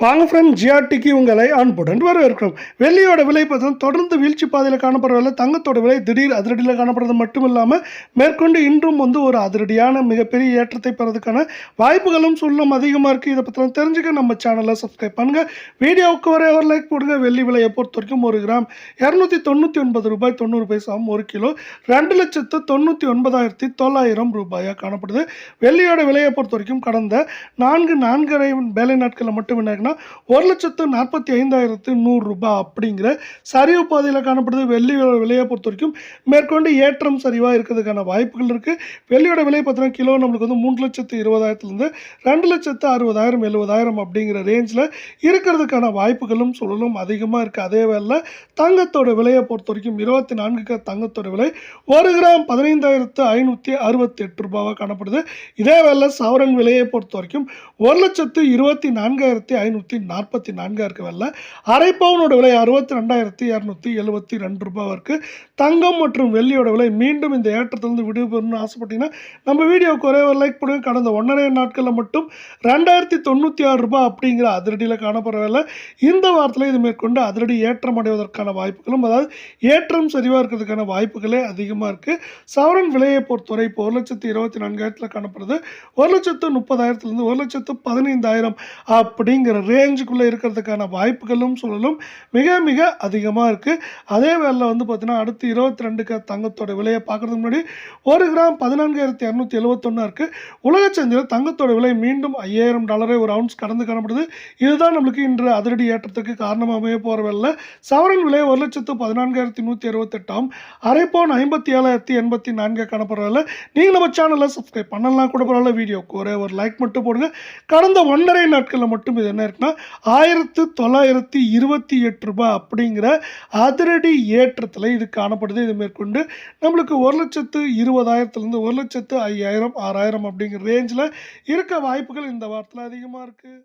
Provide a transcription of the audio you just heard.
வாங்க ஃப்ரெண்ட், ஜிஆர்டிக்கு உங்களை அன்புடன் வரவேற்கிறோம். வெள்ளியோட விலை பார்த்தீங்கன்னா தொடர்ந்து வீழ்ச்சி பாதையில் காணப்படுறதில்ல. தங்கத்தோட விலை திடீர் அதிரடியில் காணப்படுறது மட்டும் இல்லாமல் மேற்கொண்டு இன்றும் ஒரு அதிரடியான மிகப்பெரிய ஏற்றத்தை பெறதுக்கான வாய்ப்புகளும் சூழலும் அதிகமாக இருக்குது. இதை பற்றி தெரிஞ்சுக்க நம்ம சேனலை சப்ஸ்கிரைப் பண்ணுங்கள். வீடியோவுக்கு வர ஒரு லைக் போடுங்க. வெள்ளி விலையை பொறுத்த வரைக்கும் 1 கிராம் 299 ரூபாய் 90 பைசாவும், 1 கிலோ 2,99,900 ரூபாயாக காணப்படுது. வெள்ளியோட விலையை பொறுத்த வரைக்கும் கடந்த 4 வேலை நாட்களில் மட்டும் என்ன 1,45,100 ரூபாய் அப்படிங்கிற சரிவு பாதையில் காணப்படுது. வெள்ளியோட விலையை பொறுத்த வரைக்கும் மேற்கொண்டு ஏற்றம் சரிவாக இருக்கிறதுக்கான வாய்ப்புகள் இருக்குது. வெள்ளியோட விலை பார்த்தீங்கன்னா கிலோ நம்மளுக்கு 3,20,000 2,60,000 70,000 அப்படிங்கிற ரேஞ்சில் இருக்கிறதுக்கான வாய்ப்புகளும் சூழலும் அதிகமாக இருக்குது. அதே வேளை தங்கத்தோட விலையை பொறுத்த வரைக்கும் 24 தங்கத்தோட விலை 1 கிராம் 15,568 ரூபாவாக காணப்படுது. இதே வேளை சவரன் விலையை பொறுத்த வரைக்கும் 1,24,544 இருக்க வெள்ள அரை பவுனோட விலை 62,272 ரூபாய் இருக்கு. தங்கம் மற்றும் வெள்ளியோட விலை மீண்டும் இந்த ஏற்றத்திலிருந்து விடுபடணும்னு ஆசைப்பட்டீங்கன்னா நம்ம வீடியோவுக்கு ஒரே ஒரு லைக் போடுங்க. கடந்த 1.5 நாட்களில் மட்டும் 2,096 ரூபாய் அப்படிங்கிற அதிரடியில் காணப்படவில்லை. இந்த வாரத்தில் இது மேற்கொண்டு அதிரடி ஏற்றம் அடைவதற்கான வாய்ப்புகளும், அதாவது ஏற்றம் சரிவாக இருக்கிறதுக்கான வாய்ப்புகளே அதிகமாக இருக்குது. சவரன் விலையை பொறுத்தவரை இப்போ 1,24,000 காணப்படுது. 1,30,000 1,15,000 அப்படிங்கிற ரேஞ்சுக்குள்ளே இருக்கிறதுக்கான வாய்ப்புகளும் சூழலும் மிக மிக அதிகமாக இருக்குது. அதே வேளையில் பார்த்தீங்கன்னா அடுத்து 22 தங்கத்தோட விலையை பார்க்குறதுக்கு முன்னாடி 1 கிராம் 14,271 இருக்குது. உலக சந்தையில் தங்கத்தோட விலை மீண்டும் $5,000 ஒரு அவுன்ஸ் கடந்து காணப்படுது. இதுதான் நம்மளுக்கு இன்று அதிரடி ஏற்றத்துக்கு காரணமாக அமைய போகிற வேலை. சவரன் விலை 1,14,168 அரை பவுன் 57,084 காணப்படுறதில்ல. நீங்கள் நம்ம சேனலை சப்ஸ்கிரைப் பண்ணலாம் கூட பரவாயில்ல. வீடியோக்கு ஒரே ஒரு லைக் மட்டும் போடுங்க. கடந்த 1.5 நாட்களில் மட்டும் இது என்ன இருக்குன்னா 1,928 ரூபாய் அப்படிங்கிற அதிரடி ஏற்றத்தில் இது காணப்படுது. இது மேற்கொண்டு நம்மளுக்கு 1,20,000 1,05,000 6,000 அப்படிங்கிற ரேஞ்சில் இருக்க வாய்ப்புகள் இந்த வாரத்தில் அதிகமாக இருக்குது.